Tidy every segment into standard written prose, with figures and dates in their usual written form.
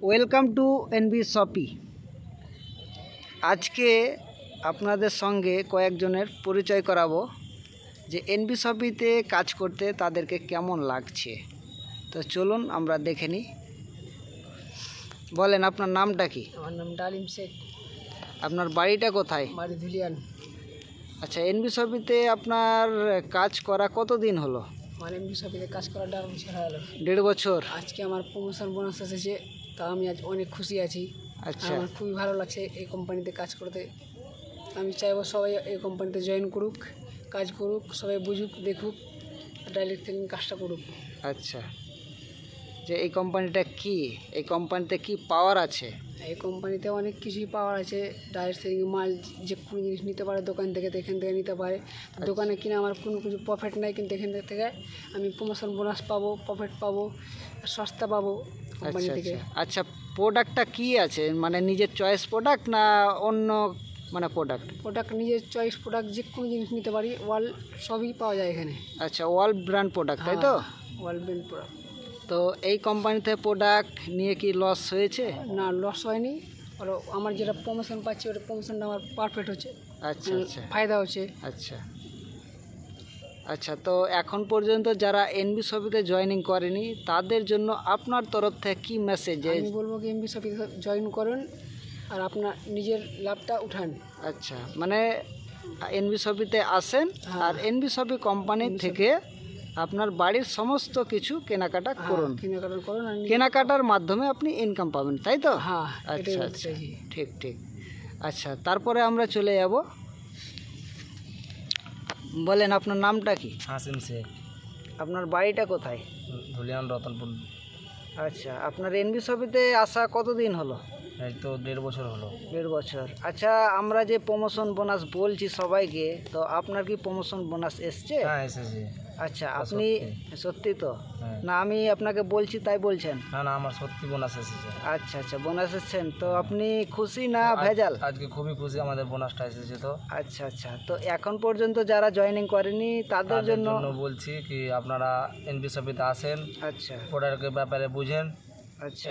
Welcome to NB শপি। আজকে আপনাদের সঙ্গে কয়েকজনের পরিচয় করাবো যে এনবি শপিতে কাজ করতে তাদেরকে কেমন লাগছে। তো চলুন আমরা দেখে নিই। বলেন আপনার নামটা কি? আমার নাম ডালিম শেখ। আপনার বাড়িটা কোথায়? বাড়ি ধুলিয়ান। আচ্ছা, এনবি শপিতে আপনার কাজ করা কতদিন হলো? আমার এমবি শপিতে কাজ করা 1.5 বছর হয়ে গেল। 1.5 বছর। আজকে আমার প্রমোশন বোনাস এসেছে, তা আমি আজ অনেক খুশি আছি। আচ্ছা, আমার খুবই ভালো লাগছে এই কোম্পানিতে কাজ করতে। আমি চাইবো সবাই এই কোম্পানিতে জয়েন করুক, কাজ করুক, সবাই বুঝুক, দেখুক, ডাইরেক্ট থেকে কাজটা করুক। আচ্ছা, যে এই কোম্পানিটা কি, এই কোম্পানিতে কি পাওয়ার আছে? এই কোম্পানিতে অনেক কিছুই পাওয়ার আছে। ডাইরেক্ট থেকে মাল যে কোনো জিনিস নিতে পারে দোকান থেকে, তো এখান থেকে নিতে পারে। দোকানে কিনে আমার কোনো কিছু প্রফিট নাই, কিন্তু এখান থেকে আমি প্রমোশন বোনাস পাবো, প্রফিট পাবো, সস্তা পাবো কোম্পানি আচ্ছা থেকে। আচ্ছা আচ্ছা, প্রোডাক্টটা কি আছে, মানে নিজের চয়েস প্রোডাক্ট না অন্য মানে প্রোডাক্ট? প্রোডাক্ট নিজের চয়েস প্রোডাক্ট, যে কোনো জিনিস নিতে পারি, ওয়াল সবই পাওয়া যায় এখানে। আচ্ছা, অল ব্র্যান্ড প্রোডাক্ট, তাই তো? ওয়াল ব্র্যান্ড প্রোডাক্ট। তো এই কোম্পানিতে প্রোডাক্ট নিয়ে কি লস হয়েছে? না, লস হয়নি। আর আমার যেটা প্রমোশন পাচ্ছি, ওটা প্রমোশনটা আমার পারফেক্ট হচ্ছে। আচ্ছা আচ্ছা ফায়দা হচ্ছে। আচ্ছা আচ্ছা, তো এখন পর্যন্ত যারা এনবি শপিতে জয়েনিং করেনি তাদের জন্য আপনার তরফ থেকে কি মেসেজ? আমি বলবো কি এমবি শপে জয়েন করুন আর আপনার নিজের লাভটা উঠান। আচ্ছা, মানে এনবি শপিতে আসেন আর এনবি শপি কোম্পানি থেকে আপনার বাড়ির সমস্ত কিছু কেনাকাটা করুন। কেনাকাটা করুন আর কেনাকাটার মাধ্যমে আপনি ইনকাম পাবেন, তাই তো? হ্যাঁ, আচ্ছা আচ্ছা, ঠিক ঠিক। আচ্ছা, তারপরে আমরা চলে যাব। বলেন আপনার নামটা কি? হাসিম শেখ। আপনার বাড়িটা কোথায়? ধুলিয়ান রতনপুর। আচ্ছা, আপনার এনবি শপিতে আসা কতদিন হলো? এই তো 1.5 বছর হলো। 1.5 বছর। আচ্ছা, আমরা যে প্রমোশন বোনাস বলছি সবাইকে, তো আপনার কি প্রমোশন বোনাস এসছে? হ্যাঁ, এসেছে। আচ্ছা, আপনি সত্যি তো? হ্যাঁ। না আমি আপনাকে বলছি তাই বলছেন? না না, আমার সত্যি বোনাস এসেছে। আচ্ছা আচ্ছা, বোনাস এসছেন তো আপনি খুশি না ভেজাল? আজকে খুবই খুশি, আমাদের বোনাসটা এসেছে। তো আচ্ছা আচ্ছা, তো এখন পর্যন্ত যারা জয়েনিং করেনি তাদের জন্য বলছি কি আপনারা এনবি শপিতে আসেন, আচ্ছা প্রোডাক্টের ব্যাপারে বুঝেন। আচ্ছা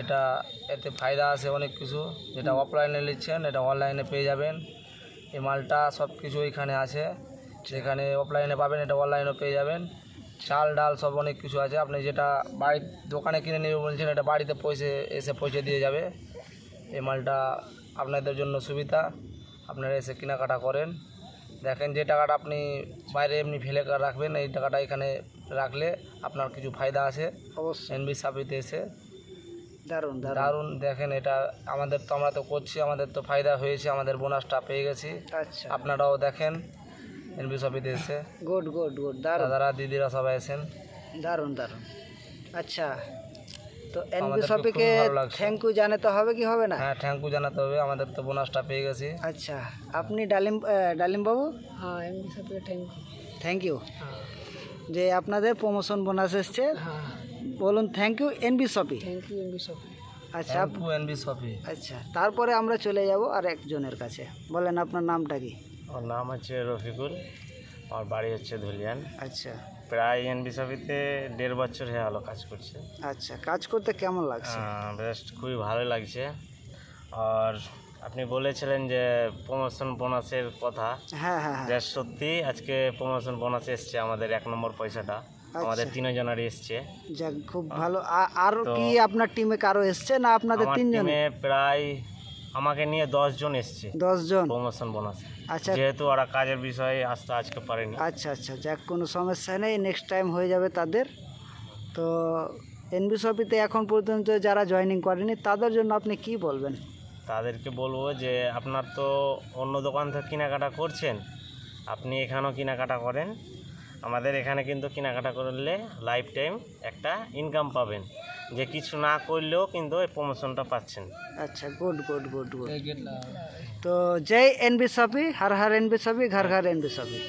এতে ফায়দা আছে অনেক কিছু। যেটা অফলাইনে নিচ্ছেন এটা অনলাইনে পেয়ে যাবেন। এই মালটা সব কিছু এখানে আছে, যেখানে অফলাইনে পাবেন এটা অনলাইনেও পেয়ে যাবেন। চাল ডাল সব অনেক কিছু আছে। আপনি যেটা বাড়ির দোকানে কিনে নেবে বলছেন, এটা বাড়িতে পৌঁছে দিয়ে যাবে। এই মালটা আপনাদের জন্য সুবিধা। আপনারা এসে কেনাকাটা করেন, দেখেন যে টাকাটা আপনি বাইরে এমনি ফেলে রাখবেন, এই টাকাটা এখানে রাখলে আপনার কিছু ফায়দা আছে অবশ্যই। এনবি শপিতে এসে। দারুণ দারুণ। দারুণ, দেখেন এটা আমরা তো করছি, আমাদের তো ফায়দা হয়েছে, আমাদের বোনাসটা পেয়ে গেছি। আচ্ছা, আপনারাও দেখেন এনবি শপিতে এসে। গুড গুড গুড, দারুণ দাদারা দিদিরা সবাই এসেন। দারুণ দারুণ। আচ্ছা, তো এনবি আমাদেরকে শপিকে খুব ভালো লাগছে। থ্যাংক ইউ জানাতে হবে কি হবে না? হ্যাঁ, থ্যাংক ইউ জানাতে হবে, আমাদের তো বোনাসটা পেয়ে গেছি। আচ্ছা, আপনি ডালিম বাবু, হ্যাঁ, এমবি শপে থ্যাংক ইউ হ্যাঁ যে আপনাদের প্রমোশন বোনাস এসছে। হ্যাঁ, বলুন thank you NB Shoppy. Thank you MB শপে। আচ্ছা থ্যাংক ইউ এনবি শপি। আচ্ছা, তারপরে আমরা চলে যাব আর একজনের কাছে। বলেন আপনার নামটা কি? আমার নাম হচ্ছে রফিকুল, আমার বাড়ি হচ্ছে ধুলিয়ান। আচ্ছা প্রায় এনবি শপিতে 1.5 বছর হয়ে গেলো কাজ করছে। আচ্ছা, কাজ করতে কেমন লাগছে? বেশ খুবই ভালো লাগছে। আর আপনি বলেছিলেন যে প্রমোশন বোনাসের কথা, হ্যাঁ হ্যাঁ হ্যাঁ, যে সত্যি আজকে প্রমোশন বোনাস এসছে আমাদের 1 নম্বর পয়সাটা, আমাদের 3 জনেরই এসছে। যাক, খুব ভালো। আর কি আপনার টিমে কারো এসছে না আপনাদের আমার 3 জনে? টিমে প্রায় আমাকে নিয়ে 10 জন এসছে 10 জন। প্রমোশন বোনাস, আচ্ছা যেহেতু ওরা কাজের বিষয়ে আসতে আজকে পারেনি। আচ্ছা আচ্ছা, যাক, কোনো সমস্যা নেই, নেক্সট টাইম হয়ে যাবে তাদের। তো এনবি শপিতে এখন পর্যন্ত যারা জয়েনিং করেনি তাদের জন্য আপনি কি বলবেন? তাদেরকে বলবো যে আপনার তো অন্য দোকান থেকে কেনাকাটা করছেন, আপনি এখানেও কেনাকাটা করেন। আমাদের এখানে কিন্তু কেনাকাটা করলে লাইফ টাইম একটা ইনকাম পাবেন, যে কিছু না করলেও কিন্তু এই প্রমোশনটা পাচ্ছেন। আচ্ছা, গুড গুড গুড গুড। তো জয় এনবি শপি, হর হর এনবি শপি, ঘর ঘর এনবি শপি।